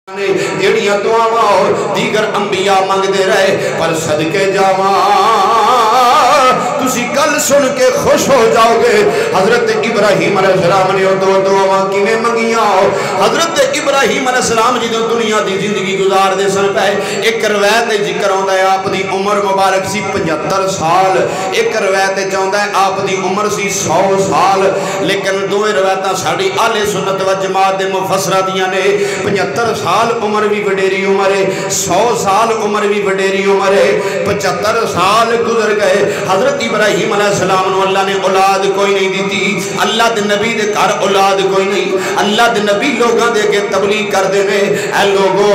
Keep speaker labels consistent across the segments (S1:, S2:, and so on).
S1: جڑیاں دعاواں دیگر انبیاء منگدے رہے پر صدقے جاواں تسی گل سن کے خوش ہو جاؤ گے۔ حضرت ابراہیم علیہ السلام نے دو دعاواں کیویں منگیاں؟ حضرت ابراہیم علیہ السلام جدوں دنیا دی زندگی گزار دے سن پے ایک روایت ذکر آندا ہے آپ دی عمر مبارک سی 75 سال، ایک روایت چاہندا ہے آپ دی عمر سی 100 سال، لیکن دوویں روایتاں ساڈی اہل سنت و جماعت دے مفسراں دیاں نے 75 سال عمر بھی وڈیری عمر ہے، 100 سال عمر بھی وڈیری عمر ہے۔ 75 سال گزر گئے، حضرت ابراہیم علیہ السلام نو اللہ نے اولاد کوئی نہیں دیتی، اللہ دے نبی دے گھر اولاد کوئی نہیں، اللہ دے نبی لوگاں دے کے تبلیغ کر دے نے اے لوگو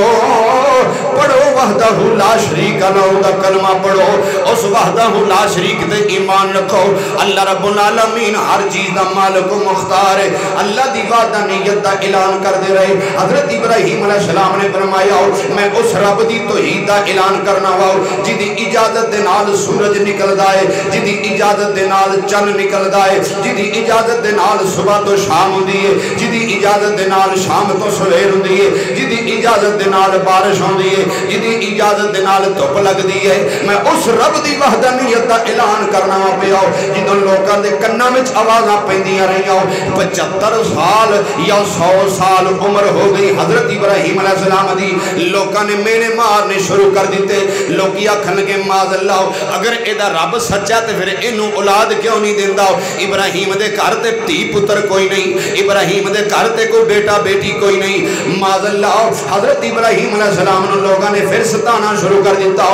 S1: پڑھو وحدہ لا شریک لہ دا کلمہ پڑھو، اس وحدہ لا شریک تے ایمان رکھو، اللہ رب العالمین ہر چیز دا مالک و مختار ہے، اللہ دی وحدانیت دا اعلان کر دے رہے۔ حضرت ابراہیم علیہ السلام نے فرمایا میں اس رب دی توحید دا اعلان کرنا وا جدی اجازت دے نال سورج نکلدا ہے، جدی اجازت دے نال چند نکلدا ہے، جدی اجازت دے نال صبح تو شام ہوندی ہے، جدی اجازت دے نال شام تو سویر ہوندی ہے، جدی اجازت دے نال بارش ہوندی ہے، جدی اجازت دے نال دھوپ لگدی ہے، میں اس رب دی وحدانیت دا اعلان کرنا وا پیا جدوں لوکاں دے کناں وچ آوازاں پیندیاں رہیاں 75 سال یا 100 سال عمر ہو گئی حضرت ابراہیم علیہ السلام دی، لوکاں نے مینے مارنے شروع کر دیتے، لوکی آکھن لگے معاذ اللہ اگر اے دا رب سچا تے پھر اینوں اولاد کیوں نہیں دیندا؟ ابراہیم دے گھر تے دھی پتر کوئی نہیں، ابراہیم دے گھر تے کوئی بیٹا بیٹی کوئی نہیں، معاذ اللہ حضرت ابراہیم علیہ السلام نے لوگاں نے پھر ستانا شروع کر دیتا،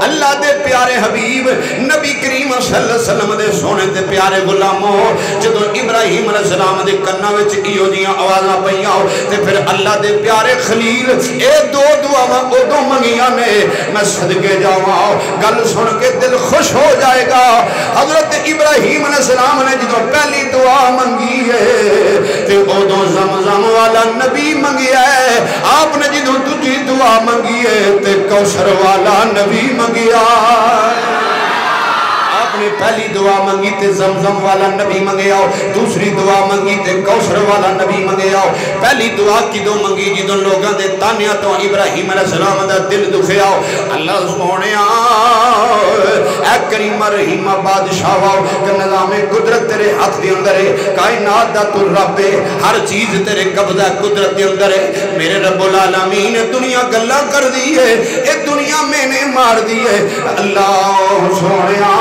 S1: اللہ دے پیارے حبیب نبی کریم صلی اللہ علیہ وسلم دے سونے تے پیارے غلاموں جدوں ابراہیم علیہ السلام دے کناں وچ ایہو جیاں آوازاں پیاں تے پھر اللہ دے پیارے خلیل اے دو دعاواں اودوں منگیاں نے میں صدقے جاواں گل سن کے دل خوش ہو جائے گا۔ حضرت ابراہیم علیہ السلام نے جدوں پہلی دعا منگی ہے تے اودوں زمزم والا نبی منگیا ہے، آپ نے جدوں دوجی دعا منگی ہے تے کوثر والا نبی منگیا، نے پہلی دعا منگی تے زمزم والا نبی منگیا، دوسری دعا منگی تے کوثر والا نبی منگیا۔ پہلی دعا کدوں منگی جدوں لوگاں دے تانیاں تو ابراہیم علیہ السلام دا دل دکھیا، اللہ سونیا اے کریم رحیم بادشاہ کہ نظام قدرت تیرے ہاتھ دے اندر ہے، کائنات دا تو رب ہے، ہر چیز تیرے قبضہ قدرت دے اندر ہے، میرے رب العالمین دنیا گلاں کر دی ہے، اے دنیا میں نے مار دی ہے، اللہ سونیا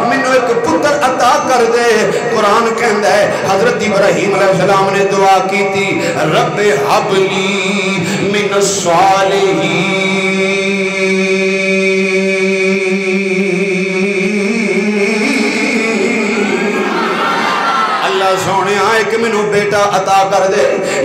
S1: منو ایک پتر عطا کر دے۔ قرآن کہندا ہے حضرت ابراہیم علیہ السلام نے دعا کی تھی رب حب لی من الصالحین، سونے ایک منو بیٹا عطا کر دے،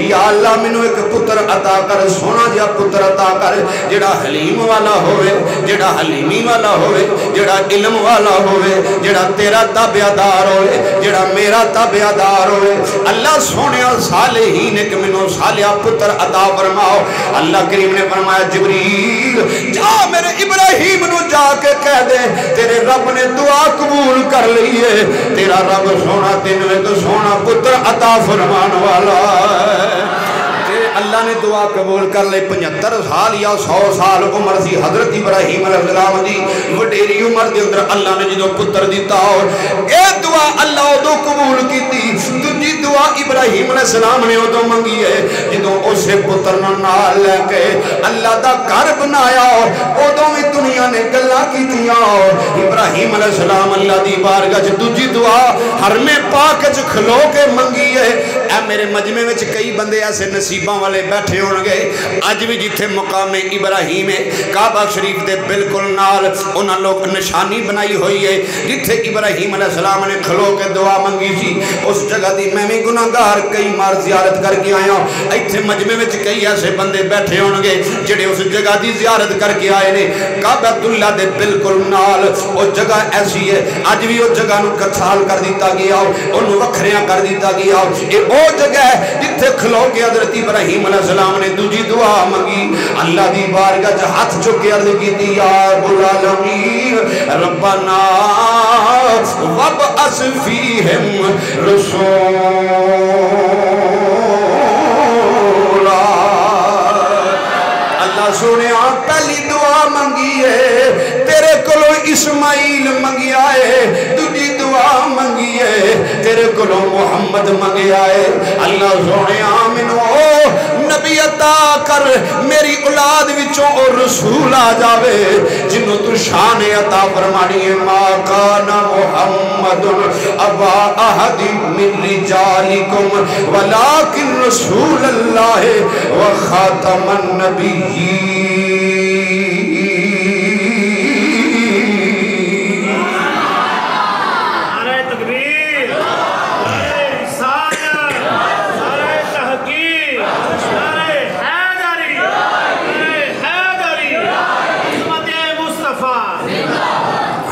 S1: یا اللہ منو ایک پتر عطا کر، سونا جا پتر عطا کر جڑا حلیم والا ہوئے، جڑا حلیمی والا ہوئے، جڑا علم والا ہوئے، جڑا تیرا تابعدار ہوئے، جڑا میرا تابعدار ہوئے۔ اللہ سونے صالحین ایک منو صالحہ پتر عطا فرماؤ۔ اللہ کریم نے فرمایا جبریل جا میرے ابراہیم نو جا کے کہہ دے تیرے رب نے دعا قبول کر لیے، تیرا رب سونا تینوں ایک سونا پتر عطا فرمان والا ہے۔ اللہ نے دعا قبول کر لے۔ 75 سال یا 100 سال عمر سی حضرت ابراہیم علیہ السلام دی، وڈیری عمر دے اندر اللہ نے جدوں پتر دیتا اے دعا اللہ ادوں قبول کیتی۔ دوجی دعا ابراہیم علیہ السلام نے ادوں منگی ہے جدوں اسے پتر نال لے کے اللہ دا گھر بنایا، ادوں بھی دنیا نے گلاں کیتیاں۔ ابراہیم علیہ السلام اللہ دی بارگاہ وچ دوجی دعا حرم پاک وچ کھلو کے منگی ہے۔ اے میرے مجمع وچ کئی بندے ایسے نصیباں والے بیٹھے ہون گے، اج بھی جتھے مقام ابراہیم ہے کعبہ شریف دے بالکل نال انہاں لوگ نشانی بنائی ہوئی ہے جتھے ابراہیم علیہ السلام نے کھلو کے دعا منگی سی، اس جگہ دی میں بھی گناہگار کئی مار زیارت کر کے آیا، ایتھے مجمع وچ کئی ایسے بندے بیٹھے ہون گے جڑے اس جگہ دی زیارت کر کے آئے نے، کعبۃ اللہ دے بالکل نال او جگہ ایسی ہے، اج بھی او جگہ نو کچھال کر دیتا گیا، اونوں وکھریاں کر دیتا گیا، اے او جگہ ہے جتھے کھلو کے حضرت ابراہیم علیہ السلام نے دوجی دعا منگی، اللہ دی بارگاہ وچ ہاتھ چک کے عرض کیتی یا رب العالمین ربنا وابعث فیہم رسولا اللہ سونے پہلی دعا منگی ہے تیرے کولو اسماعیل منگیا ہے دوجی دعا منگی ہے تیرے کولو محمد منگیا ہے اللہ سونے منو نبی عطا کر میری اولاد وچوں اور رسول آ جاوے جنہوں تو شان عطا فرمانی ہے ما کان محمد ابا احد من رجالکم ولکن رسول اللہ و خاتم النبیین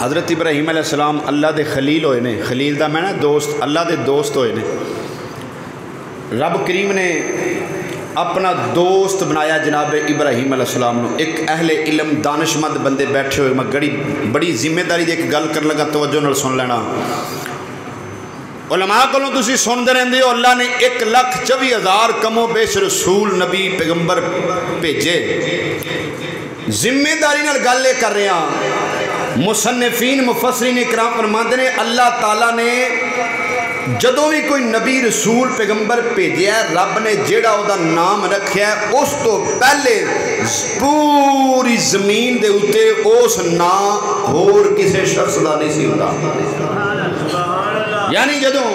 S1: حضرت ابراہیم علیہ السلام اللہ دے خلیل ہوئے نے خلیل دا میں نا دوست اللہ دے دوست ہوئے نے رب کریم نے اپنا دوست بنایا جناب ابراہیم علیہ السلام نو ایک اہل علم دانشمند بندے بیٹھے ہوئے میں بڑی ذمہ داری دے ایک گل کر لگا توجہ نال سن لینا علماء کو تسی سندے رہندے ہو اللہ نے 1,24,000 کم و بیش رسول نبی پیغمبر بھیجے ذمہ داری نال گل یہ کر رہے ہیں مصنفین مفسرین اکرام فرماتے ہیں اللہ تعالیٰ نے جدوں بھی کوئی نبی رسول پیغمبر بھیجیا ہے رب نے جیڑا او دا نام رکھیا ہے اس تو پہلے پوری زمین دے اتے اس نام اور کسی شخص دا نہیں سی ہوتا یعنی جدوں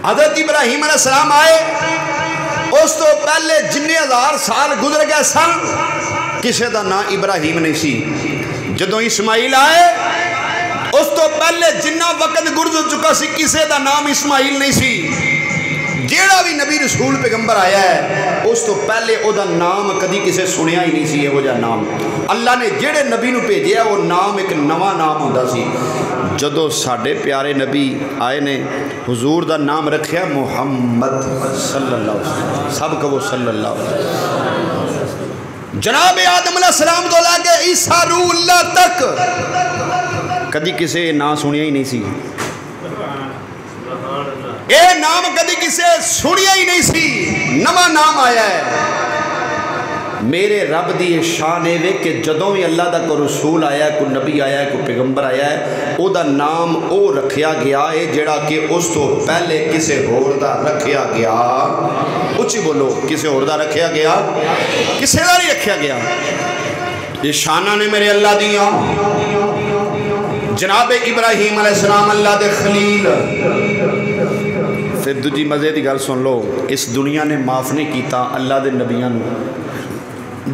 S1: حضرت ابراہیم علیہ السلام آئے اس تو پہلے جننے 1000 سال گزر گئے سن کسی دا نام ابراہیم نہیں سی جدوں اسماعیل آئے اس تو پہلے جنہ وقت گزر چکا سی کسی دا نام اسماعیل نہیں سی جیڑا بھی نبی رسول پیغمبر آیا ہے اس تو پہلے او دا نام کدی کسے سنیا ہی نہیں سی یہ جا نام اللہ نے جیڑے نبی نو بھیجیا وہ نام ایک نواں نام ہوندا سی جدو ساڈے پیارے نبی آئے نے حضور دا نام رکھیا محمد صلی اللہ علیہ وسلم سب کہو صلی اللہ علیہ وسلم جناب آدم علیہ السلام تو لے کے عیسیٰ روح اللہ تک کدی کسے نام سنیا ہی نہیں سی اے نام کدی کسے سنیا ہی نہیں سی نواں نام آیا ہے میرے رب دی شان ہے کہ جدوں بھی اللہ دا کوئی رسول آیا ہے کوئی نبی آیا ہے کوئی پیغمبر آیا ہے او دا نام او رکھیا گیا ہے جڑا کہ اس تو پہلے کسے اور دا رکھیا گیا اچھی بولو کسے اور دا رکھیا گیا کسے دا نہیں رکھیا گیا یہ شانہ نے میرے اللہ دیا جناب ابراہیم علیہ السلام اللہ دے خلیل پھر دوجی مزے دی گل سن لو اس دنیا نے معاف نہیں کیتا اللہ دے نبیاں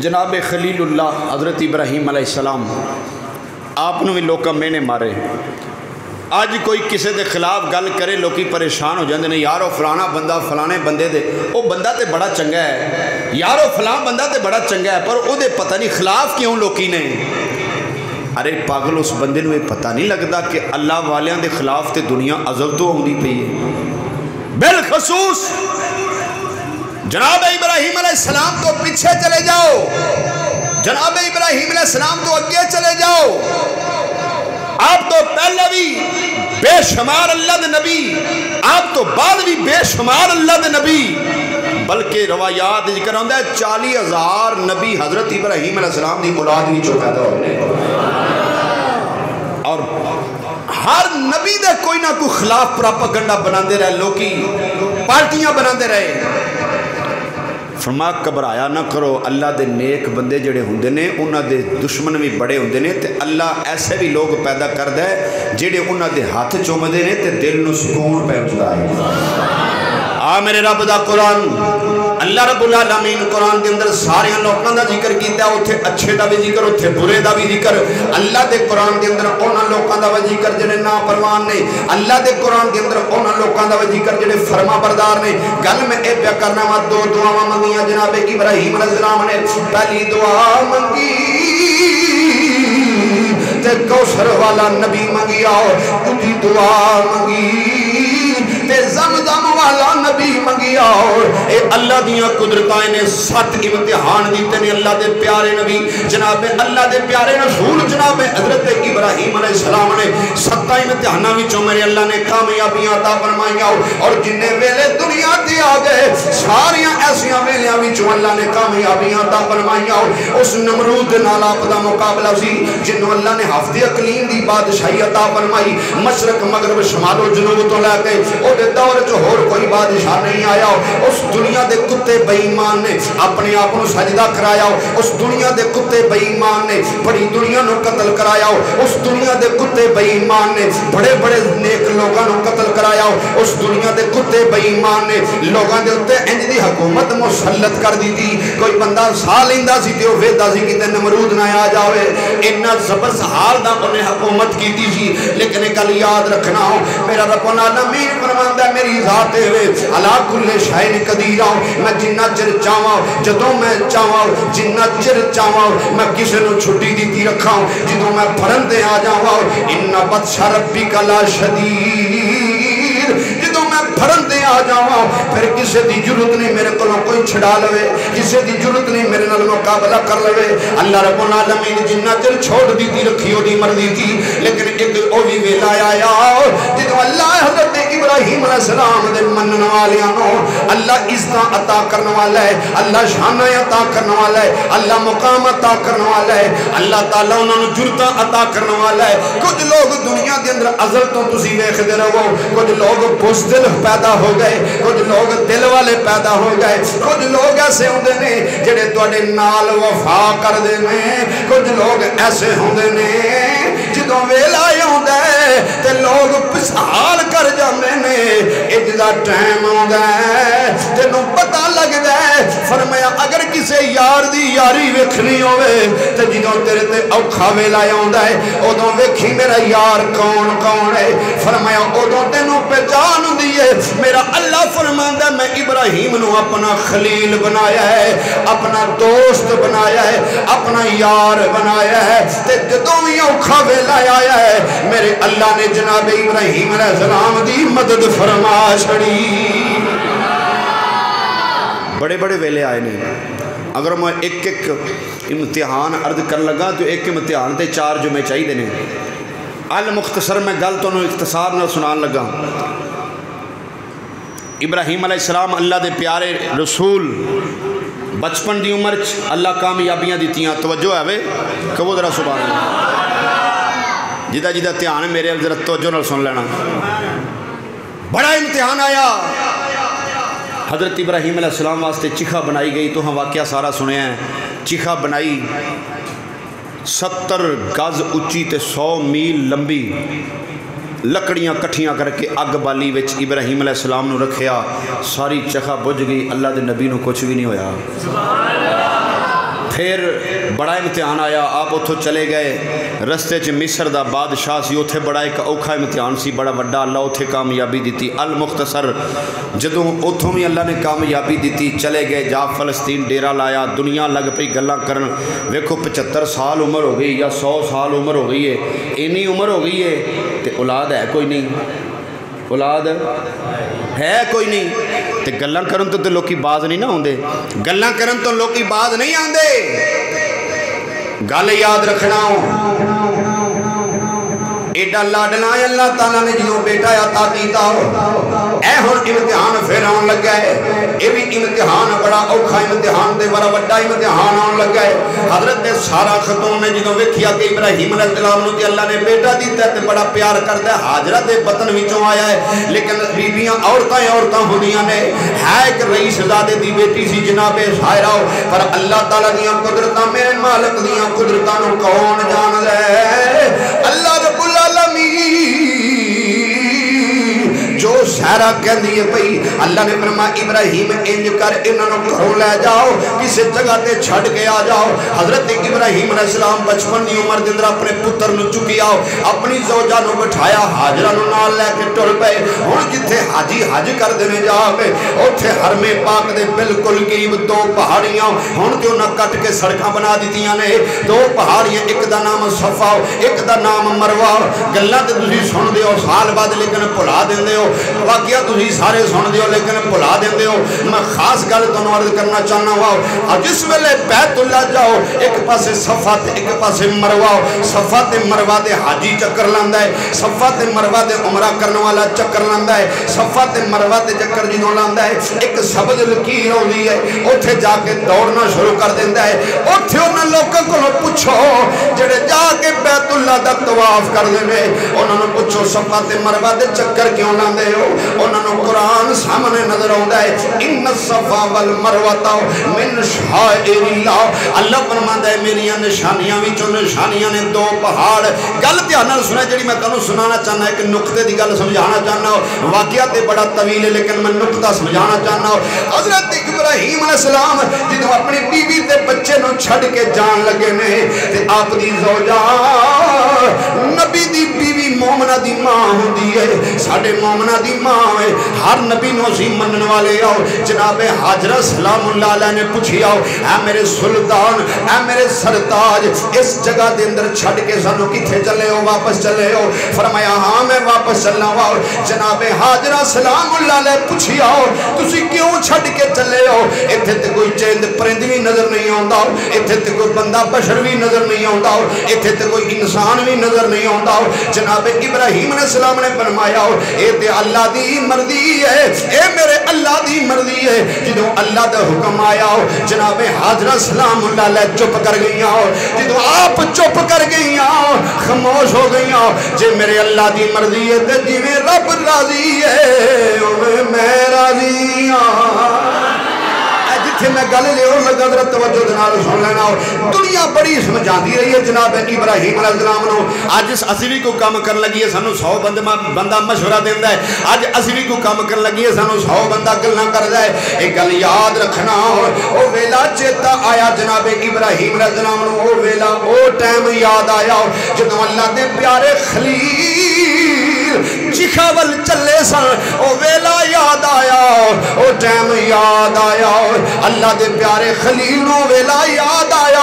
S1: جناب خلیل اللہ حضرت ابراہیم علیہ السلام آپ نے بھی لوکاں میں نے مارے آج کوئی کسے دے خلاف گل کرے لوکی پریشان ہو جاندے نے یارو فلانا بندہ فلانے بندے دے او بندہ تے بڑا چنگا ہے یارو فلان بندہ تے بڑا چنگا ہے پر او دے پتہ نہیں خلاف کیوں لوکی نے ارے پاگل اس بندے نو یہ پتہ نہیں لگتا کہ اللہ والیاں دے خلاف تے دنیا ازل تو ہوندی پئی ہے بالخصوص جناب ابراہیم علیہ السلام تو پیچھے چلے جاؤ جناب ابراہیم علیہ السلام تو اگے چلے جاؤ آپ تو پہلے بھی بے شمار اللہ دے نبی آپ تو بعد بھی بے شمار اللہ دے نبی بلکہ روایات ذکر ہوندہ ہے 40,000 نبی حضرت ابراہیم علیہ السلام دی اولاد بھی جو پیدا ہونے اور ہر نبی دے کوئی نہ کوئی خلاف پراپاگنڈا بناندے رہے لوکی پارٹیاں بناندے رہے فرما گھبرایا نہ کرو اللہ دے نیک بندے جڑے ہوندے نے انہاں دے دشمن بھی بڑے ہوندے نے تے اللہ ایسے بھی لوگ پیدا کردا ہے جڑے انہاں دے ہاتھ چومدے نے تے دل نو سکون پہنچدا ہے میرے رب دا قرآن اللہ رب العالمین قرآن کے اندر سارے لوگوں دا ذکر کیتا ہے اتھے اچھے دا بھی ذکر اتھے برے دا بھی ذکر اللہ دے قرآن کے اندر انہاں لوگوں دا بھی ذکر جنہیں نافرمان نے اللہ دے قرآن کے اندر انہاں لوگوں دا بھی ذکر جنہیں فرما بردار نے گل میں اے پیا کرنا وا دو دعاواں منگیاں جناب ابراہیم علیہ السلام نے پہلی دعا منگی تے کوثر والا نبی منگیا دوسری دعا منگی تے زمزم والا نبی منگیا اے اللہ دیاں قدرتائیں نے 7 امتحان دیتے نے اللہ دے پیارے نبی جناب اللہ دے پیارے رسول جناب حضرت ابراہیم علیہ السلام نے 7 امتحاناں وچوں میرے اللہ نے کامیابیاں عطا فرمائیاں اور جننے ویلے دنیا تے آ گئے ساریاں ایسیاں ویلیاں وچوں اللہ نے کامیابیاں عطا فرمائیاں اس نمرود نال آپ دا مقابلہ سی جنوں اللہ نے ہفتے اقلیم دی بادشاہی عطا فرمائی مشرق مغرب شمال و جنوب تو لے کے او دے دور جو ہور کوئی بادشاہ نہیں آیا اس دنیا دے کتے بے ایمان نے اپنے آپ کو سجدہ کرایا اس دنیا دے کتے بے ایمان نے بڑی دنیا نو قتل کرایا اس دنیا دے کتے بے ایمان نے بڑے بڑے نیک لوگاں نو قتل کرایا اس دنیا دے کتے بے ایمان نے لوگاں دے اوتے انج دی حکومت مسلط کر دی تھی کوئی بندہ سا لیندا سی تے او ویدا سی کتے نمرود نہ آ جاوے اتنا زبردست حال دا انہیں حکومت کی تھی سی لیکن ایک گل یاد رکھنا میرا رب العالمین فرماندا ہے میری ذات ہے علی کل شیء قدیر میں جنہ چر چاہواں جدوں میں چاہواں جنہ چر چاہواں میں کسے نو چھٹی دیتی رکھاں جدوں میں پھرن تے آ جاواں ان بطش ربک لا شدید جدوں میں پھرن تے آ جاواں پھر کسے دی ضرورت نہیں میرے کولوں کوئی چھڑا لوے کسے دی ضرورت نہیں میرے نال مقابلہ کر لوے اللہ رب العالمین جنہ چر چھوڑ دیتی رکھی او دی مرضی تھی لیکن ایک او بھی ویلا آیا جدوں اللہ حضرت ابراہیم علیہ السلام دے منن والیاں نو اللہ عزت عطا کرنے والا ہے اللہ شان عطا کرنے والا ہے اللہ مقام عطا کرنے والا ہے اللہ تعالیٰ انہوں نے جرتاں عطا کرنے والا ہے کچھ لوگ دنیا دے اندر ازل تو تسی ویکھدے رہو کچھ لوگ بزدل پیدا ہو گئے کچھ لوگ دل والے پیدا ہو گئے کچھ لوگ ایسے ہوندے نے جڑے تواڈے نال وفا کردے نے کچھ لوگ ایسے ہوندے نے جدوں ویلا ہوندا ہے تے لوگ پچھال کر جاندے نے اج دا ٹائم ہوندا ہے تینوں پتہ لگدا ہے فرمایا اگر کسے یار دی یاری ویکھنی ہوے تے جدوں تیرے تے اوکھا ویلا ہوندا ہے اودوں ویکھی میرا یار کون کون ہے فرمایا اودوں تینوں پہچان ہوندی ہے میرا اللہ فرماندا میں ابراہیم نو اپنا خلیل بنایا ہے اپنا دوست بنایا ہے اپنا یار بنایا ہے تے جدوں وی اوکھا ویلا آیا ہے میرے اللہ نے جناب ابراہیم علیہ السلام دی مدد فرما چھڑی بڑے بڑے ویلے آئے نہیں اگر میں ایک ایک امتحان عرض کر لگا تو ایک امتحان تے 4 جو میں چاہیے دینے المختصر میں گل تو اختصار نہ سنان لگا ابراہیم علیہ السلام اللہ دے پیارے رسول بچپن دی عمر اللہ کامیابیاں دیتیاں توجہ ہے وے کہو ذرا سبحان اللہ جدہ جدہ امتحان میرے حضرت توجہ نہ سن لینا بڑا امتحان آیا حضرت ابراہیم علیہ السلام واسطے چکھا بنائی گئی تو ہم واقعہ سارا سنے ہیں چکھا بنائی 70 گز اچھی تے 100 میل لمبی لکڑیاں کٹھیاں کر کے اگ بالی وچ ابراہیم علیہ السلام نو رکھیا ساری چکھا بجھ گئی اللہ دے نبی نو کچھ بھی نہیں ہویا پھر بڑا امتحان آیا آپ اتھوں چلے گئے رستے چ مصر دا بادشاہ سی اتھے بڑا ایک اوکھا امتحان سی بڑا وڈا اللہ اتھے کامیابی دیتی المختصر جدوں اتھوں بھی اللہ نے کامیابی دیتی چلے گئے جا فلسطین ڈیرا لایا دنیا لگ پئی گلاں کرن ویکھو 75 سال عمر ہو گئی یا 100 سال عمر ہو گئی ہے اینی عمر ہو گئی ہے تے اولاد ہے کوئی نہیں اولاد ہے کوئی نہیں تے گلاں کرن تو لوکی باز نہیں نہ ہوندے گلاں کرن تو لوکی باز نہیں آندے گل یاد رکھنا ایڈا لاڈنا ہے اللہ تعالیٰ نے جنہوں بیٹا عطا کیتا اے ہن امتحان پھر آن لگا ہے یہ بھی امتحان بڑا اوکھا امتحان تے بڑا وڈا امتحان آن لگا ہے حضرت سارا خاتون نے جنہوں ویکھیا کہ ابراہیم علیہ السلام نو تے اللہ نے بیٹا دیتا تے بڑا پیار کرتا ہے حاجرہ دے بطن وچوں آیا ہے لیکن بیبیاں عورتاں ہوندیاں نے ہے ایک رئیس زادے دی بیٹی سی جناب شاعرہ پر اللہ تعالیٰ دیاں قدرتاں میرے مالک دیاں قدرتاں نو کون جان دے اللہ رب جو سہرہ کہہ دیئے پئی اللہ نے فرمایا ابراہیم انج کر انہوں نے گھروں لے جاؤ کسی جگہ تے چھڑ کے آ جاؤ حضرت ابراہیم علیہ السلام بچپن دی عمر دندرہ اپنے پتر نو چکی آؤ اپنی زوجہ نو بٹھایا حاجرہ نو نال لے کے ٹر پے ہن جتھے حاجی حج کر دینے جا پے اوتھے حرم پاک دے بالکل قریب 2 پہاڑیاں ہن تے انہاں کٹ کے سڑکاں بنا دتیاں نے 2 پہاڑیاں ایک دا نام صفا ایک دا نام مروہ گلاں تے تسی سن دے ہو سال بعد لیکن بھلا دیندے ہو واقعہ تسی سارے سن دیو لیکن بھلا دیندے ہو میں خاص گل تانوں عرض کرنا چاہنا وا جس ویلے بیت اللہ جاؤ ایک پاسے صفا تے ایک پاسے مروہ صفا تے مروہ تے حاجی چکر لاندا ہے صفا تے مروہ تے عمرہ کرنے والا چکر لاندا ہے صفا تے مروہ تے چکر جدوں لاندا ہے ایک سبز لکیر ہوندی ہے اوتھے جا کے دوڑنا شروع کر دیندا ہے اوتھے انہاں لوکاں کولوں پوچھو جڑے جا کے بیت اللہ دا طواف کردے نے انہاں نوں پوچھو صفا تے مروہ تے چکر کیوں لاندے ہو انہاں نوں قرآن سامنے نظر آوندا ہے ان الصفا والمروہ من شعائر اللہ اللہ فرماندا ہے میری نشانیاں وچوں نشانیاں نے دو پہاڑ گل دھیان نال سنیں جڑی میں تانوں سنانا چاہنا ایک نقطے دی گل سمجھانا چاہنا واقعہ تے بڑا طویل ہے لیکن میں نقطہ سمجھانا چاہنا حضرت ابراہیم علیہ السلام جدوں اپنی بیوی تے بچے نوں چھڈ کے جان لگے نے تے آپ دی زوجہ نبی دی بیوی مومنہ دی ماں ہوندی ہے ساڈے مومنہ دی ماں ہے ہر نبی نو اسی منن والے آؤ جناب حاجرہ سلام اللہ علیہ نے پوچھی آؤ اے میرے سلطان اے میرے سرتاج اس جگہ دے اندر چھڈ کے سانو کتھے چلے ہو واپس چلے ہو فرمایا ہاں میں واپس چلنا وا جناب حاجرہ سلام اللہ علیہ پوچھی آؤ تسی کیوں چھڈ کے چلے ہو ایتھے تے کوئی چند پرند بھی نظر نہیں آندا ایتھے تے کوئی بندہ بشر بھی نظر نہیں آندا ایتھے تے کوئی انسان بھی نظر نہیں آندا جناب ابراہیم علیہ السلام نے فرمایا اے تے اللہ دی مرضی ہے اے میرے اللہ دی مرضی ہے جدوں اللہ دا حکم آیا جناب حاجرہ سلام اللہ علیہ چپ کر گئیاں جدوں آپ چپ کر گئیاں خاموش ہو گئیاں جے میرے اللہ دی مرضی ہے تے جویں رب راضی ہے اوویں میں راضی ہاں جتھے میں گل لے اور لگا ذرا توجہ نال سن لینا دنیا بڑی سمجھاندی رہی ہے جناب ابراہیم علیہ السلام نو اج اسی بھی کوئی کام کرن لگی ہے سانو 100 بندہ مشورہ دیندا ہے اج اسی بھی کوئی کام کرن لگی ہے سانو 100 بندہ گلاں کردا ہے ایک گل یاد رکھنا او ویلا چیتا آیا جناب ابراہیم علیہ السلام نو او ویلا او ٹائم یاد آیا جدوں اللہ دے پیارے خلیل چیخاول چلے سن او ویلا یاد آیا او ٹائم یاد آیا اللہ دے پیارے خلیل نو ویلا یاد آیا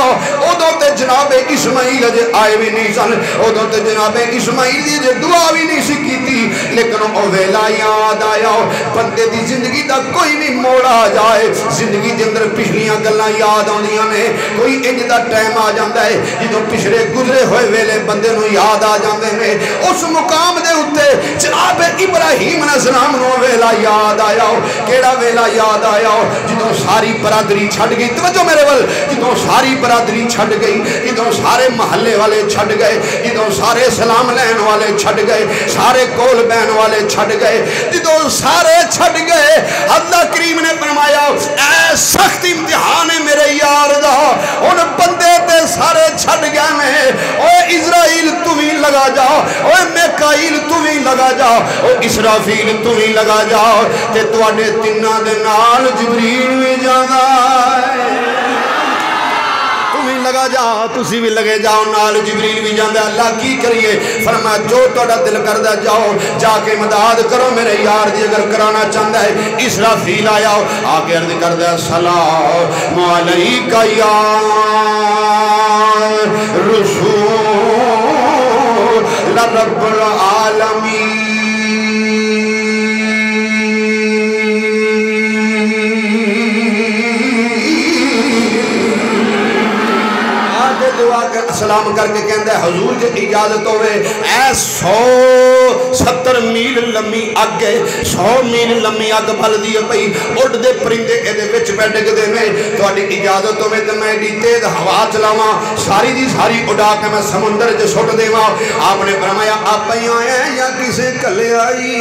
S1: ادو تے جناب اسماعیل اجے آئے بھی نہیں سن ادو تے جناب اسماعیل دی جے دعا بھی نہیں سی کیتی لیکن او ویلا یاد آیا بندے دی زندگی دا کوئی بھی موڑ آ جائے زندگی دے اندر پچھلیاں گلاں یاد آندیاں نے کوئی انج دا ٹائم آ جاندا ہے جدوں پچھلے گزرے ہوئے ویلے بندے نو یاد آ جاندے نے اس مقام دے اوتے جناب ابراہیم علیہ السلام نو ویلا یاد آیا کیڑا ویلا یاد آیا جدوں ساری برادری چھڑ گئی توجہ میرے ول جدوں ساری برادری چھڑ گئی جدوں سارے محلے والے چھڑ گئے جدوں سارے سلام لین والے چھڑ گئے سارے کول بہن والے چھڑ گئے جدوں سارے چھڑ گئے اللہ کریم نے فرمایا اے سخت امتحان ہے میرے یار دا ان بندے تے سارے چھڑ گئے میں اوے اسرائیل تو بھی لگا جا اوے میکائیل تو بھی لگا جا او اسرافیل تو بھی لگا جا تے تواڈے تیناں دے نال جبریل بھی جانا تمہیں لگا جا تسی بھی لگے جاؤ نال جبریل بھی جاندہ اللہ کی کریے فرمایا جو توڑا دل کردہ جاؤ جا کے مداد کرو میرے یار دی اگر کرانا چاندہ ہے اسرافیل آیا آگے عرض کردہ سلام علیکہ یا رسول رب العالمین سلام کر کے کہندہ ہے حضور جے اجازت ہوئے اے 170 میل لمی آگے 100 میل لمی آگ بھل دیئے پئی اڑ دے پرندے ایدے وچ بیٹھے گدے میں تو آڈی اجازت ہوئے تو میں ایڈی تیز ہوا چلاواں ساری دی ساری اڑا کے میں سمندر جو سٹ دے ماں آپ نے فرمایا آپ ہی آئے ہیں یا کسے کلے آئی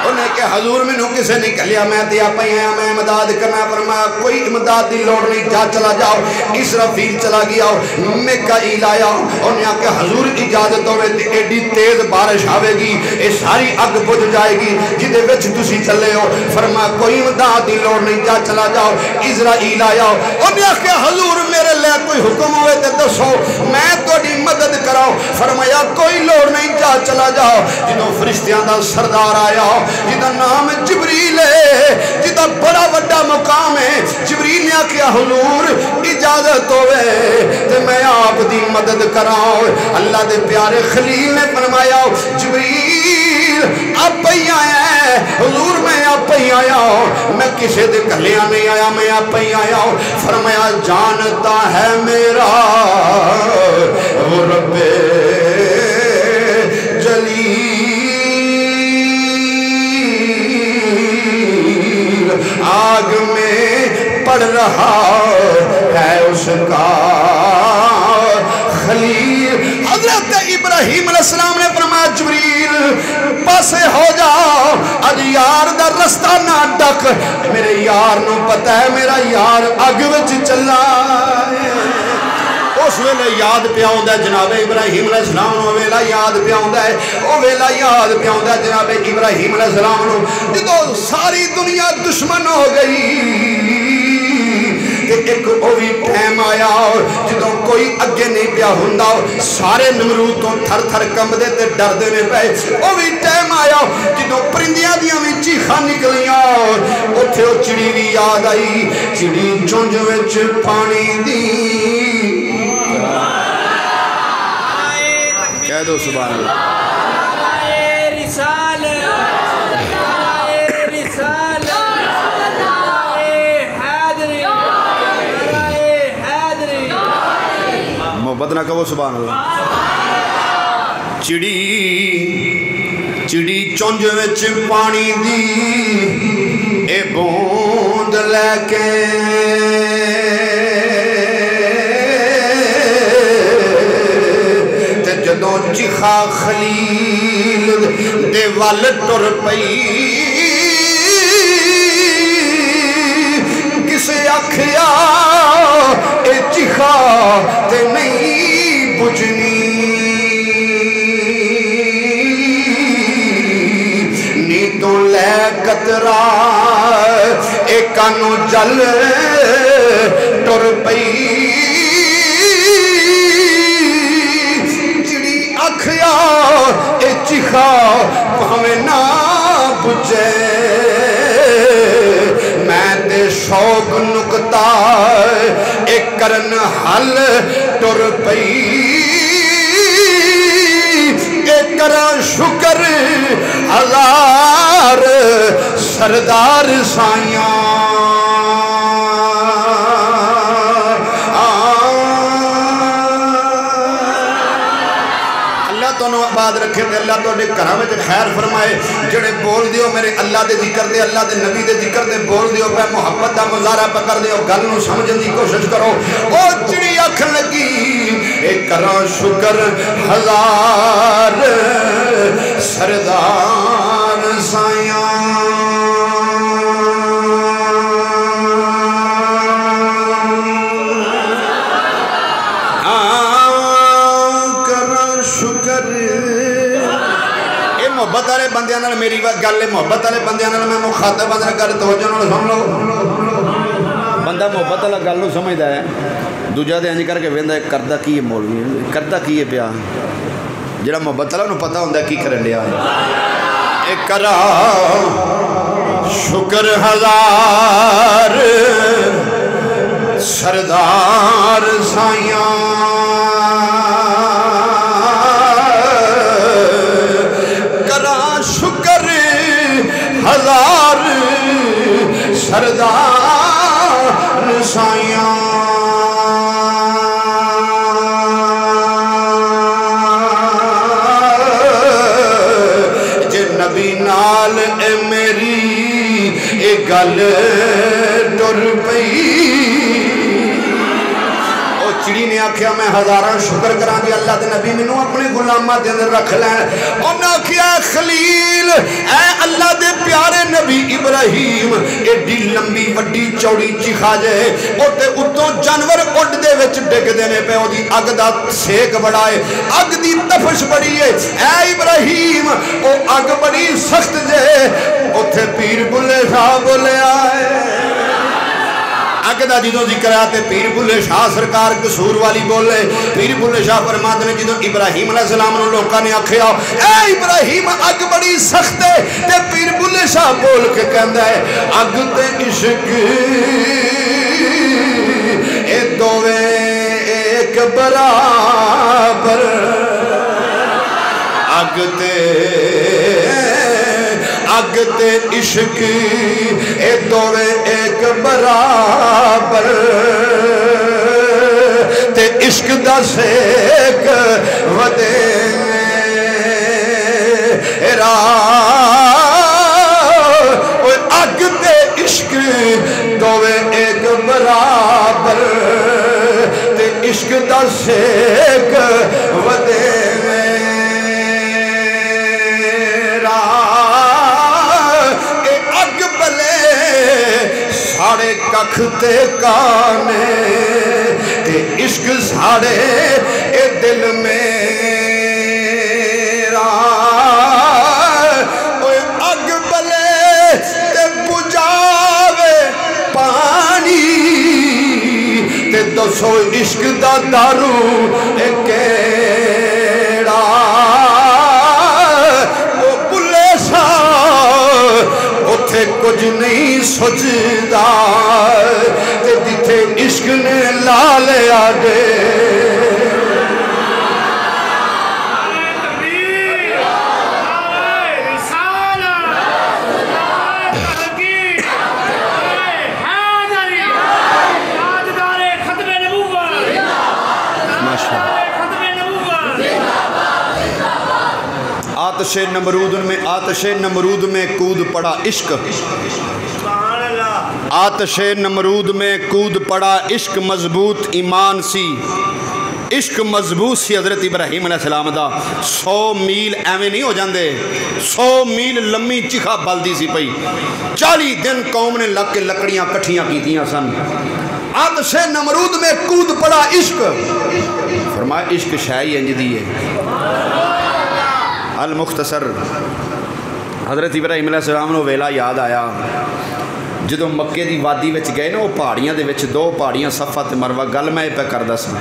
S1: انہیں کہ حضور میں نو کسے نہیں کلیا میں دیا پہی ہیں میں امداد کرنا فرمایا کوئی امداد دی لوڑ نہیں جا چلا جاؤ اسرافیل چلا گیا میکائیل آیا انہیں کہ حضور اجازت ہوئے ایڈی تیز بارش آوے گی اے ساری اگ بجھ جائے گی جدے وچ تسی چلے ہو فرمایا کوئی امداد دی لوڑ نہیں جا چلا جاؤ اسرائیل آیا انہیں کہ حضور میرے لئے کوئی حکم ہوئے تے دسو میں توڑی مدد کراؤ فرمایا کوئی لوڑ نہیں جا چلا جاؤ جنہوں فرشتیاں دا سردار آیا جدا نام جبریل ہے، جدا بڑا وڈا مقام ہے. جبریل نے آکھیا حضور اجازت ہوئے تے میں آپ دی مدد کراؤ. اللہ دے پیارے خلیل نے فرمایا جبریل آپ ہی آیا ہے. حضور میں آپ ہی آیا ہوں، میں کسی دے گھلیاں نہیں آیا، میں آپ ہی آیا ہوں. فرمایا جانتا ہے میرا وہ رب جلیل آگ میں پڑ رہا ہے اس کا خلیل. حضرت ابراہیم علیہ السلام نے فرمایا جبریل پاسے ہو جاؤ، اج یار دا رستہ نہ ڈک. میرے یار نو پتہ ہے میرا یار اگ وچ چلا ہے. اس ویلے یاد پیا ہوندا ہے جناب ابراہیم علیہ السلام نو، ویلا یاد پیا ہوندا ہے، او ویلا یاد پیا ہوندا ہے جناب ابراہیم علیہ السلام نو جدوں ساری دنیا دشمن ہو گئی تے ایک اوہی ٹائم آیا جدوں کوئی اگے نہیں پیا ہوندا، سارے نمرود تو تھر تھر کمبدے تے ڈردے نے پئے. اوہی ٹائم آیا جدوں پرندیاں دیاں وی چیخاں نکلیاں، اوتھے او چڑی وی یاد آئی. چڑی چونج وچ پانی دی کہہ دو سبحان اللہ. محبت نہ کہو سبحان اللہ. چڑی چڑی چونج وچ پانی دی اے بوند لے کے تے جدوں چیخا خلیل دے ول ٹر پئی. کسے آکھیا اے چیخا تے نہیں بجنی، نیتوں لے قطرہ اے کانو جل ٹر پئی. چڑی آکھیا اے چیخا بھاویں نہ بجے، میں تے شوق نکتا ایک کرن حل ٹر پئی. ایک کرن شکر ہزار سردار سائیاں. آباد رکھے تے اللہ تو اڈے گھراں وچ خیر فرمائے. جڑے بول دیو میرے اللہ دے ذکر دے، اللہ دے نبی دے ذکر دے بول دیو، پہ محبت دا مظاہرہ پکڑ دیو، گل نو سمجھن دی کوشش کرو. او چڑی اکھ لگی اے کراں شکر ہزار سردار سائیاں. محبت والے بندیاں نال میری گل ہے، محبت والے بندیاں نال میں مخاطب بندہ کر توجہ نال سن لو. بندہ محبت والا گل نو سمجھدا ہے، دوجا تے انج کر کے ویندا ہے کردا کی ہے مولوی، کردا کی ہے پیا. جڑا محبت والا نو پتہ ہوندا کی کرن دیا ہے. اے کرا شکر ہزار سردار سائیاں. شکر ہزار سردار سائیاں. جے نبی نال اے میری اے گل ٹر پئی. چڑی نے آکھیا میں ہزاراں شکر کراں گی اللہ دے نبی مینوں اپنے غلاماں دے اندر رکھ لین. انہاں آکھیا خلیل اے اللہ دے پیارے نبی ابراہیم ایڈی لمبی وڈی چوڑی چیخا جے اوتے اتوں جانور اڈ دے وچ ڈگدے نے پے، او دی اگ دا سیک بڑا ہے، اگ دی تفش بڑی ہے. اے ابراہیم او اگ بڑی سخت جے. اوتھے پیر بلے شاہ بولیا ہے اگ دا جدوں ذکر آ تے پیر بلے شاہ سرکار قصور والی بولے. پیر بلے شاہ فرماتے ہیں جدوں ابراہیم علیہ السلام نو لوکاں نے آکھیا اے ابراہیم اگ بڑی سخت ہے تے پیر بلے شاہ بول کے کہندا ہے اگ تے عشق اے دوویں ایک برابر. اگ تے عشق اے دوویں ایک برابر تے عشق دا سیک ودے اگ تے عشق دوویں ایک برابر تے عشق دا سیک ودے ساڑے ککھ تے کانے تے عشق ساڑے اے دل میرا. اوے اگ بلے تے بجاوے پانی تے دسو عشق دا دارو اے کیڑا. او بلے شاہ اتھے کچھ نہیں سجدہ تے جتھے عشق نے لا لیا دے. آتش نمرود میں کود پڑا عشق. آتش نمرود میں کود پڑا عشق مضبوط ایمان سی. عشق مضبوط سی حضرت ابراہیم علیہ السلام دا. 100 میل ایویں نہیں ہو جاندے. 100 میل لمبی چکھا بلدی سی پئی. 40 دن قوم نے لگ کے لکڑیاں کٹھیاں کیتیاں سن. آتش نمرود میں کود پڑا عشق. فرمایا عشق شاہی انج دی ہے. المختصر حضرت ابراہیم علیہ السلام نو ویلا یاد آیا جدوں مکے دی وادی وچ گئے نا. وہ پہاڑیاں دے وچ 2 پہاڑیاں صفا تے مروہ. گل میں پہ کردا سا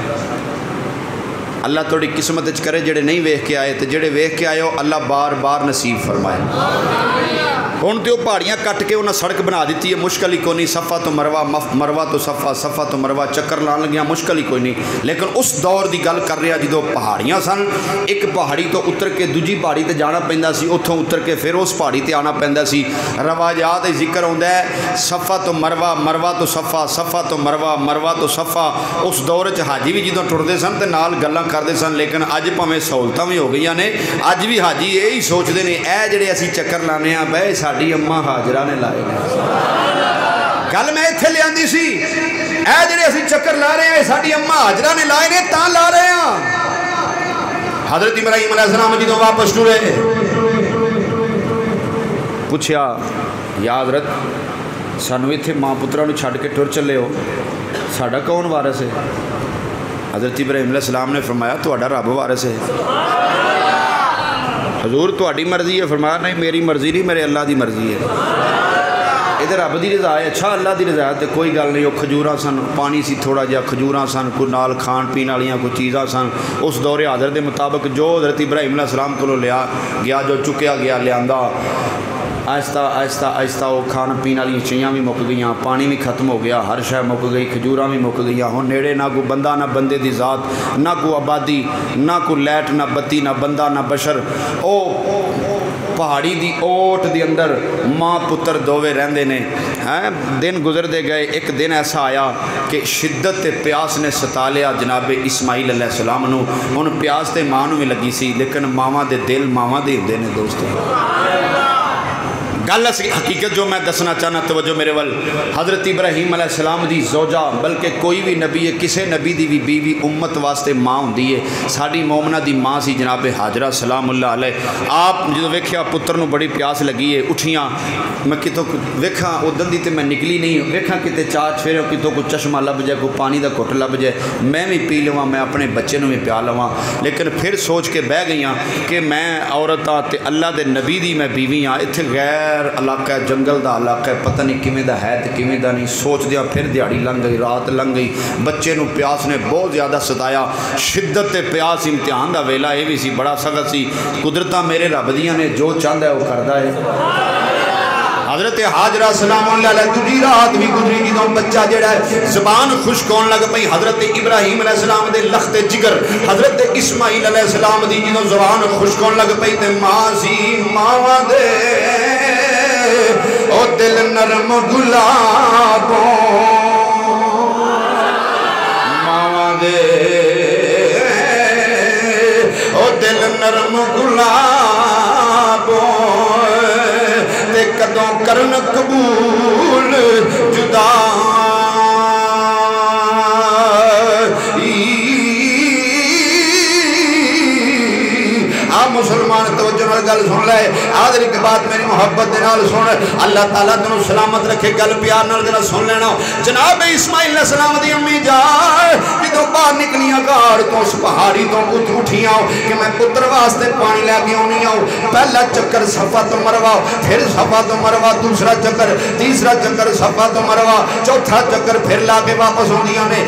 S1: اللہ توڑی قسمت وچ کرے جڑے نہیں ویکھ کے آئے تے جڑے ویکھ کے آئے ہو اللہ بار بار نصیب فرمائے. ہن تے وہ پہاڑیاں کٹ کے انہاں سڑک بنا دیتی ہے. مشکل ہی کوئی نہیں. صفا تو مروہ مروہ تو صفا صفا تو مروہ چکر لان لگیا مشکل ہی کوئی نہیں. لیکن اس دور دی گل کر رہا جدوں پہاڑیاں سن. ایک پہاڑی تو اتر کے دوجی پہاڑی تے جانا پیندا سی. اتھوں اتر کے پھر اس پہاڑی تے آنا پیندا سی. رواجات ذکر ہوندا ہے صفا تو مروہ مروہ تو صفا صفا تو مروہ مروہ تو صفا. اس دور وچ حاجی بھی جدوں ٹردے سن تے نال گلاں کردے سن. لیکن اج پاویں سہولتاں بھی ہو گئیاں نے. اج بھی حاجی یہی سوچدے نے اے جڑے اسی چکر لانے ہاں بے ساڈی اماں حاجرہ نے لائے نے. گل میں ایتھے لے آندی سی اے جڑے اسی چکر لا رہے ہیں ساڈی اماں حاجرہ نے لائے نے تاں لا رہے ہیں. حضرت ابراہیم علیہ السلام جدوں واپس ٹرے پوچھیا یا حضرت سانو ایتھے ماں پتراں نوں چھڈ کے ٹر چلے ہو ساڈا کون وارث ہے؟ حضرت ابراہیم علیہ السلام نے فرمایا تہاڈا رب وارث ہے. حضور تہاڈی مرضی ہے؟ فرمایا نہیں میری مرضی نہیں میرے اللہ دی مرضی ہے. ادھر رب دی رضا ہے. اچھا اللہ دی رضا ہے تو کوئی گل نہیں. وہ کھجوراں سن پانی سی تھوڑا جہا کھجوراں سن کوئی نال کھان پین والیاں کوئی چیزاں سن. اس دور حاضر دے مطابق جو حضرت ابراہیم علیہ السلام کو لیا گیا جو چکیا گیا لیا آہستہ آہستہ آہستہ وہ کھان پین والی چیزاں بھی مک گئیاں. پانی بھی ختم ہو گیا. ہر شے مک گئی. کھجوراں بھی مک گئیاں. ہن نیڑے نہ کوئی بندہ نہ بندے دی ذات نہ کوئی آبادی نہ کوئی لائٹ نہ بتی نہ بندہ نہ بشر. او پہاڑی دی اوٹ دی اندر ماں پتر دووے رہندے نے. دن گزرتے گئے. ایک دن ایسا آیا کہ شدت پیاس نے ستا لیا جناب اسماعیل علیہ السلام نو. ہن پیاس تے ماں نو بھی لگی سی لیکن ماواں دے دل ماواں دے ہوندے نے دوستو. گل حقیقت جو میں دسنا چاہنا توجہ میرے ول. حضرت ابراہیم علیہ السلام دی زوجہ بلکہ کوئی بھی نبی ہے کسے نبی دی بھی بیوی امت واسطے ماں ہوندی ہے. ساڈی مومنہ دی ماں سی جناب حاجرہ سلام اللہ علیہ. آپ جدوں ویکھیا پتر نو بڑی پیاس لگی ہے اٹھیاں میں کتوں ویکھاں ادھر دی تے میں نکلی نہیں. ویکھاں کتے چاچ پھیرے کتوں کوئی چشمہ لب جائے کوئی پانی دا گھٹ لب جائے میں بھی پی لواں میں اپنے بچے نو بھی پیا لواں. لیکن پھر سوچ کے بہ گئیاں کہ میں عورت ہاں تے اللہ دے نبی دی میں بیوی ہاں. اتھے غیر خیر علاقہ جنگل دا علاقہ پتہ نہیں کیویں دا ہے تے کیویں دا نہیں، سوچ دیا پھر دیہڑی لنگ گئی، رات لنگ گئی، بچے نو پیاس نے بہت زیادہ ستایا، شدت تے پیاس امتحان دا ویلا یہ بھی سی بڑا سخت سی، قدرتاں میرے رب دیاں نے جو چاہتا ہے وہ کردا ہے۔ حضرت حاجرہ سلام اللہ علیہ دوجی رات بھی گزری جدوں بچہ جڑا ہے زبان خشک ہون لگ پئی، حضرت ابراہیم علیہ السلام دے لخت جگر، حضرت اسماعیل علیہ السلام دی جدوں زبان خشک ہون لگ پئی تے ماں سی ماواں دے او دل نرم گلابوں، ماواں دے او دل نرم گلابوں، کدوں کرن قبول جدا مسلمان توجہ نال گل سن لے، حاضر ایک بات میری محبت دے نال سن، اللہ تعالیٰ تنوں سلامت رکھے، گل پیار نال جنہ سن لینا۔ جناب اسماعیل علیہ السلام دی امی جان جدوں باہر نکلیاں گھر تو اس پہاڑی تو اٹھیاں کہ میں پتر واسطے پانی لے کے آنی آؤں، پہلا چکر صفا تو مروا، پھر صفا تو مروا، دوسرا چکر، تیسرا چکر صفا تو مروا، چوتھا چکر پھر لا کے واپس آندیاں نے،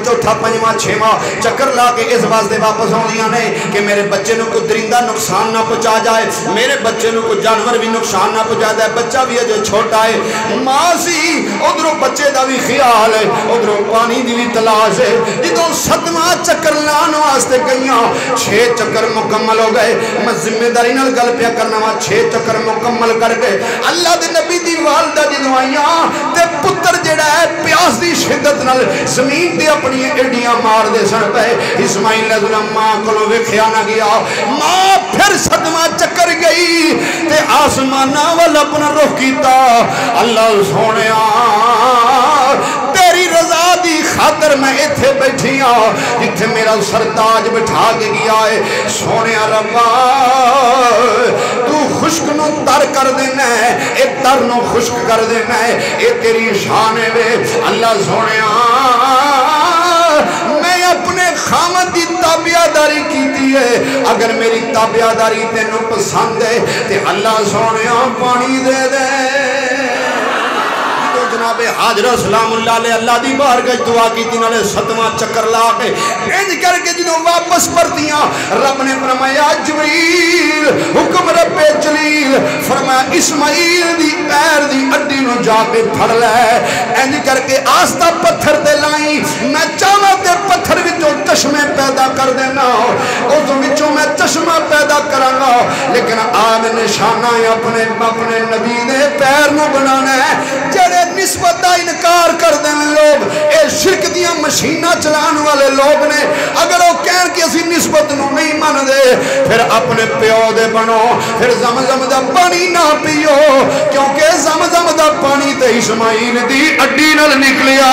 S1: چوتھا پنجواں چھواں چکر لا کے اس واسطے واپس آندیاں نے کہ میرے بچے نو کوئی درندہ نقصان نہ پہنچا جائے، میرے بچے نو کوئی جانور بھی نقصان نہ پہنچا جائے، بچہ بھی اجے چھوٹا ہے۔ ماں سی ادھروں بچے دا بھی خیال ہے، ادھروں پانی دی بھی تلاش ہے۔ جدوں 7واں چکر لان واسطے گئیاں، 6 چکر مکمل ہو گئے، میں ذمہ داری نال گل پیا کرنا وا، 6 چکر مکمل کر کے اللہ دے نبی دی والدہ جدوں آئیاں تے پتر جڑا ہے پیاس دی شدت نال زمین تے اپنی ایڈیاں مار دے سن پے۔ اسماعیل علیہ السلام ماں کولوں ویکھیا نہ گیا، ماں پھر 7واں چکر گئی تے آسماناں ول اپنا رخ کیتا، اللہ سونیا تیری رضا دی خاطر میں ایتھے بیٹھی ہاں جتھے میرا سرتاج بٹھا کے گیا ہے، سونیا ربا تو خشک نو تر کر دینا ہے، اے تر نو خشک کر دینا ہے، اے تیری شان ہے وے اللہ سونیا، میں اپنے خامد دی تابعداری کیتی ہے، اگر میری تابعداری تینوں پسند ہے تے اللہ سونیا پانی دے دے۔ جناب حاجرہ سلام اللہ علیہ اللہ دی بارگاہ دعا کی تینوں نے 7واں چکر لا کے انج کر کے جنہوں واپس پرتیاں، رب نے فرمایا جبریل حکم رب جلیل، فرمایا اسماعیل دی پیر دی اڈی نو جا کے پھڑ لے، انج کر کے آستہ پتھر تے لائی، میں چاہواں تے پتھر وچوں چشمے پیدا کر دینا، اس وچوں میں چشمہ پیدا کراں گا، لیکن آج نشانہ اپنے نبی دے پیر نو بنانا ہے، جڑے نسبت دا انکار کر دیں لوگ، اے شرک دیاں مشینہ چلان والے لوگ نے، اگر وہ کہن کہ اسی نسبت نو نہیں مان دے، پھر اپنے پیو دے بنو، پھر زمزم دا پانی نہ پیو، کیونکہ زمزم دا پانی تے اسماعیل دی اڈی نال نکلیا،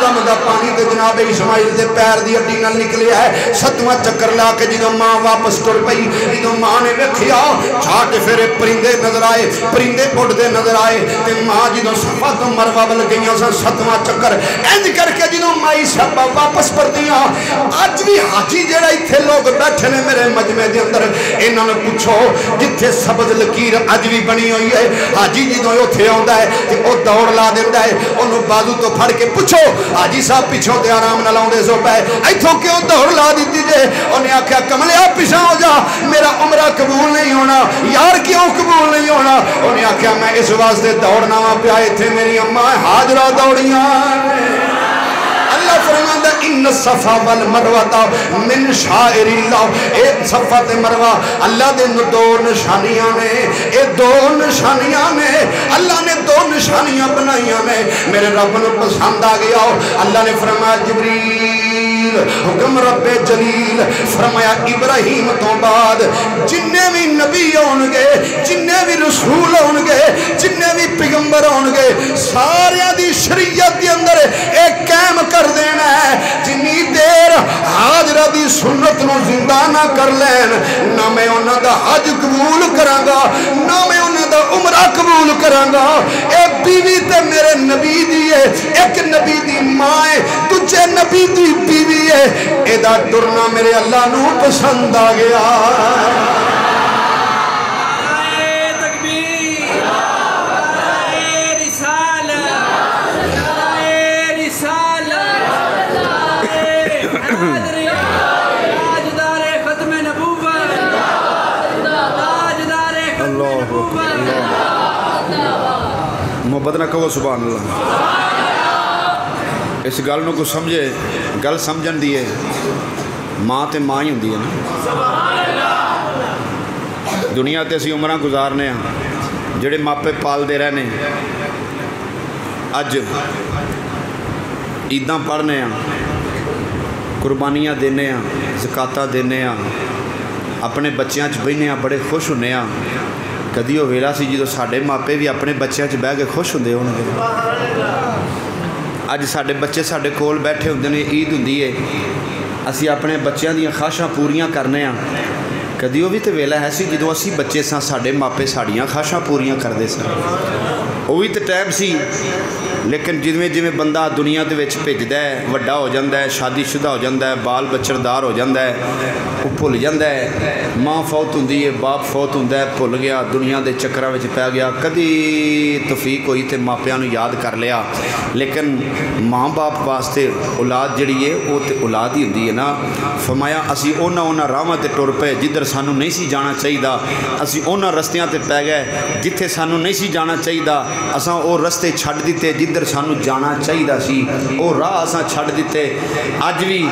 S1: زمزم دا پانی تے جناب اسماعیل دے پیر دی اڈی نال نکلیا ہے۔ 7واں چکر لا کے جدوں ماں واپس ٹر پئی، جدوں ماں نے ویکھیا چھاٹ پھیرے پرندے نظر آئے، پرندے اڑدے نظر آئے تے ماں جدوں صفا تو مروہ ول گئیاں سن 7واں چکر انج کر کے جدوں مائی صاحبہ واپس پرتیاں، اج بھی حاجی جڑا ایتھے لوگ بیٹھے نے میرے مجمع دے اندر، انہاں نوں پوچھو جتھے سبز لکیر اج بھی بنی ہوئی ہے، حاجی جدوں اوتھے آوندا ہے تے او دوڑ لا دیندا ہے، اونوں بازو تو پھڑ کے پوچھو حاجی صاحب پیچھوں تے آرام نہ لاؤندے سو پے، ایتھوں کیوں دوڑ لا دتی جے؟ انہیں آکھیا کملیا پیچھے ہو جا، میرا عمرہ قبول نہیں ہونا، یار کیوں قبول نہیں ہونا؟ انہیں آکھیا میں اس واسطے دوڑنا وا پیا، ایتھے میری اماں حاجرہ دوڑیاں، اللہ فرماندا ان الصفا والمروہ من شعائر اللہ، اے صفا تے مروہ اللہ دے دو نشانیاں نے، اے دو نشانیاں نے، اللہ نے دو نشانیاں بنائیاں نے، میرے رب نو پسند آ گیا، اللہ نے فرمایا جبریل حکم رب جلیل، فرمایا ابراہیم تو بعد جننے بھی نبی ہون گے، جننے بھی رسول ہون گے، جننے بھی پیغمبر ہون گے، سارے دی شریعت دے اندر ایک قائم کر دینا ہے، جنی دیر حاجرہ دی سنت نو زندہ نہ کر لین، نہ میں انہاں دا حج قبول کراں گا، نہ میں انہاں دا عمرہ قبول کراں گا۔ اے بیوی تے میرے نبی دی ہے، ایک نبی دی ماں ہے، تجھے نبی دی بیوی ہے، اے دا ٹرنا میرے اللہ نو پسند آ گیا۔ محبت نہ کہو سبحان اللہ. اس گل نو کو سمجھے, گل سمجھن دی ہے ماں تے ماں ہی ہوندی ہے نا. دنیا تے اسی عمراں گزارنے ہیں جڑے ماپے پالدے رہنے, اج عیداں پڑھنے ہیں, قربانیاں دینے ہیں, زکاتاں دینے ہیں, اپنے بچیاں چ بہنے ہیں, بڑے خوش ہونے ہیں. کدی وہ ویلا سی جدو ساڈے ماپے بھی اپنے بچیاں چ بہ کے خوش ہوندے ہون گے. اج ساڈے بچے ساڈے کول بیٹھے ہوندے نے, عید ہوندی ہے, اسی اپنے بچیاں دیاں خواہشاں پوریاں کرنے ہیں. کدی وہ بھی تو ویلا ہے سی جدو اسی بچے ساں ساڈے ماپے ساڈیاں خواہشاں پوریاں کردے سن. وہ بھی تو ٹائم سی. لیکن جویں جویں بندہ دنیا دے وچ بھیجدا ہے, وڈا ہو جاندا ہے, شادی شدہ ہو جاندا ہے, بال بچردار ہو جاندا ہے, وہ بھل جاندا ہے ماں فوت ہوندی ہے, باپ فوت ہوندا ہے, بھل گیا, دنیا دے چکراں وچ پی گیا. کدی توفیق ہوئی تے ماپیاں نوں یاد کر لیا. لیکن ماں باپ واسطے اولاد جڑی ہے وہ تے اولاد ہی ہوندی ہے نا. فرمایا اسی انہاں راہاں تے ٹر پے جدھر سانوں نہیں سی جانا چاہیدا, اسی انہاں رستیاں تے پی گئے جتھے سانوں نہیں سی جانا چاہیدا. اساں او رستے چھڈ دتے جدھر سانوں جانا چاہیدا سی, او راہ اساں چھڈ دتے. اج بھی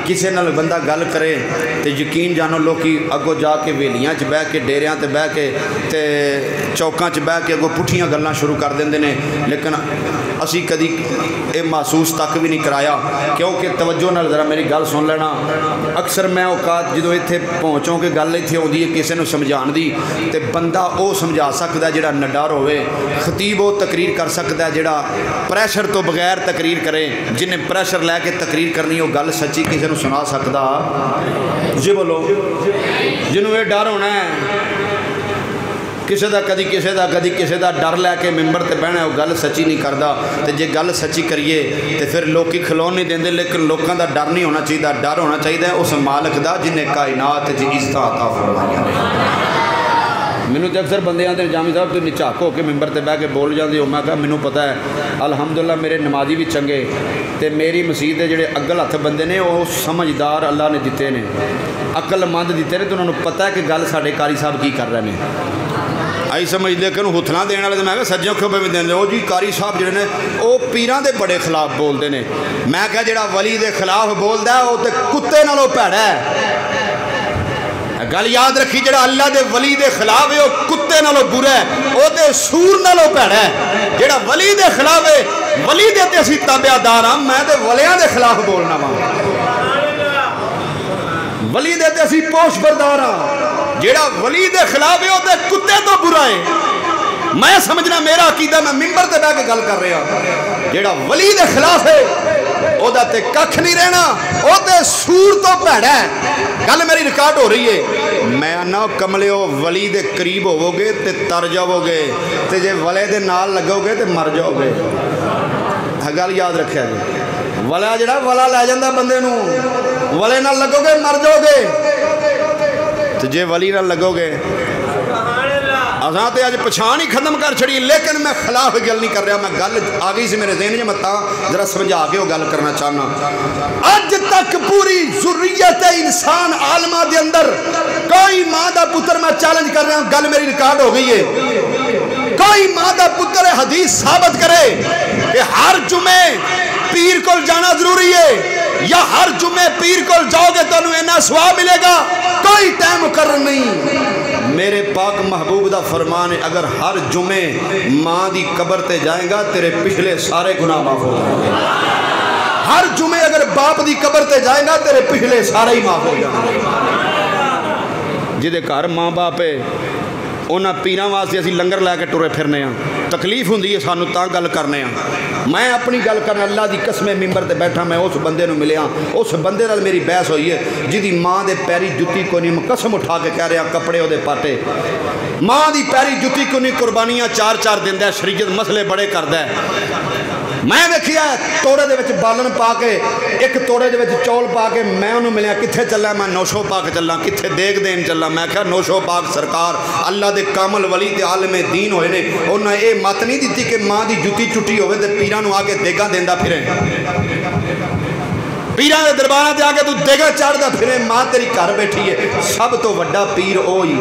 S1: کسے نال بندہ گل کرے تے یقین جانو لوکی اگوں جا کے ویلیاں چ بہ کے, ڈیریاں تے بہ کے تے چوکاں چ بہ کے اگوں پٹھیاں گلاں شروع کر دیندے نے. لیکن اسی کدی اے محسوس تک بھی نہیں کرایا. کیونکہ توجہ نال ذرا میری گل سن لینا. اکثر میں اوقات جدو اتنے پہنچوں کہ گل اتنے آتی ہے کسی نے سمجھان دی تے بندہ او سمجھا سکتا ہے جڑا نڈر ہوئے, خطیب وہ تقریر کر سکتا ہے جڑا پریشر تو بغیر تقریر کرے. جنہیں پریشر لے کے تقریر کرنی وہ گل سچی کسی نے سنا سکتا. جی بولو, جنہوں یہ ڈر ہونا ہے کسی دا کدی کسی دا ڈر لے کے ممبر تے بہنا وہ گل سچی نہیں کردا. تے جے گل سچی کریے تے پھر لوکی کھلون نہیں دیندے. لیکن لوکاں دا ڈر نہیں ہونا چاہیے, ڈر ہونا چاہیے اس مالک دا جنہیں کائنات جی عزت عطا فرمائیاں نے. مینوں تے اکثر بندے آندے جامی صاحب تو نچاک ہو کے ممبر تے بہ کے بول جاندے ہو. میں کہا مینوں پتہ ہے الحمدللہ میرے نمازی بھی چنگے تے میری مسجد دے جڑے اگل ہتھ بندے نے وہ سمجھدار اللہ نے دیتے نے, عقل مند دیتے نے. تو انہوں نے پتہ ہے کہ گل ساڈے قاری صاحب کی کر رہے ہیں. آئی سمجھ لے کہ ہتھنا دینے والے میں کہا سجوں کھوبے بھی دینے وہ جی قاری صاحب جڑے نے وہ پیران دے بڑے خلاف بولتے ہیں. میں کہا جڑا ولی دے خلاف بولتا ہے وہ تے کتے نالوں پیڑا ہے. گل یاد رکھی جڑا اللہ دے ولی دے خلاف ہے وہ کتے نالوں برا ہے, وہ تے سور نالوں پیڑا ہے. جڑا ولی دے خلاف ہے ولی دے تے اسی تابع دار ہاں, میں تے ولیاں دے خلاف بولنا وا, ولی دے تے اسی پوش بردار ہاں. جیڑا ولی دے خلاف ہے وہ تے کتے تو برا ہے. میں سمجھنا میرا عقیدہ میں ممبر تے بیٹھ کے گل کر رہا. جیڑا ولی دے خلاف ہے وہ تے ککھ نہیں رہنا, وہ تے سور تو پیڑا ہے. گل میری ریکارڈ ہو رہی ہے. میں نہ کملیو ولی دے قریب ہوو گے تے تر جاؤ گے, تے جے ولے دے نال لگو گے تے مر جاؤ گے. گل یاد رکھیا جی. ولا جڑا ولا لے جاندا بندے نوں, ولے نال لگو گے مر جاؤ گے, تے جے ولی نال لگو گے. اساں تے اج پچھان ہی ختم کر چھڑی. لیکن میں خلاف گل نہیں کر رہا, میں گل آ گئی سی میرے ذہن میں تا ذرا سمجھا کے وہ گل کرنا چاہنا. اج تک پوری ذریت انسان عالمہ دے اندر کوئی ماں دا پتر, میں چیلنج کر رہا ہوں, گل میری ریکارڈ ہو گئی ہے, کوئی ماں دا پتر حدیث ثابت کرے کہ ہر جمعے پیر کو جانا ضروری ہے یا ہر جمعے پیر کو جاؤ گے تو انہیں اینا ثواب ملے گا. کوئی ٹائم مقرر نہیں. میرے پاک محبوب دا فرمان ہے اگر ہر جمعے ماں دی قبر تے جائیں گا تیرے پچھلے سارے گناہ معاف ہو جائیں گے. ہر جمعے اگر باپ دی قبر تے جائیں گا تیرے پچھلے سارے ہی معاف ہو جائیں گے. جدے گھر ماں باپ ہے انہاں پیراں واسطے اسی لنگر لے کے ٹرے پھرنے ہاں, تکلیف ہوندی ہے سانوں تاں گل کرنے ہاں. میں اپنی گل کرنا اللہ دی قسم ممبر تے بیٹھا, میں اس بندے نوں ملیا, اس بندے نال میری بحث ہوئی ہے جدی ماں دے پیری جُتی کو نہیں, قسم اٹھا کے کہہ رہا کپڑے او دے پاٹے, ماں دی پیری جُتی کو نہیں, قربانیاں 4 دیندا ہے, شریعت مسئلے بڑے کردا ہے. میں دیکھیا توڑے دے وچ بالن پا کے ایک توڑے دے وچ چول پا کے میں انہوں ملیا کتھے چلا, میں نوشو پاک چلا, کتھے دیکھ دین چلا. میں کہا نوشو پاک سرکار اللہ دے کامل ولی تے عالم دین ہوئے نے, انہاں اے مت نہیں دیتی کہ ماں دی جُتی چٹی ہوئے تے پیران نو آگے دیگا دیندا پھرے, پیران دے درباراں تے آگے تو دیگا چاڑ دا پھرے. ماں تیری گھر بیٹھی ہے, سب تو وڈا پیر اوہی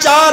S1: 4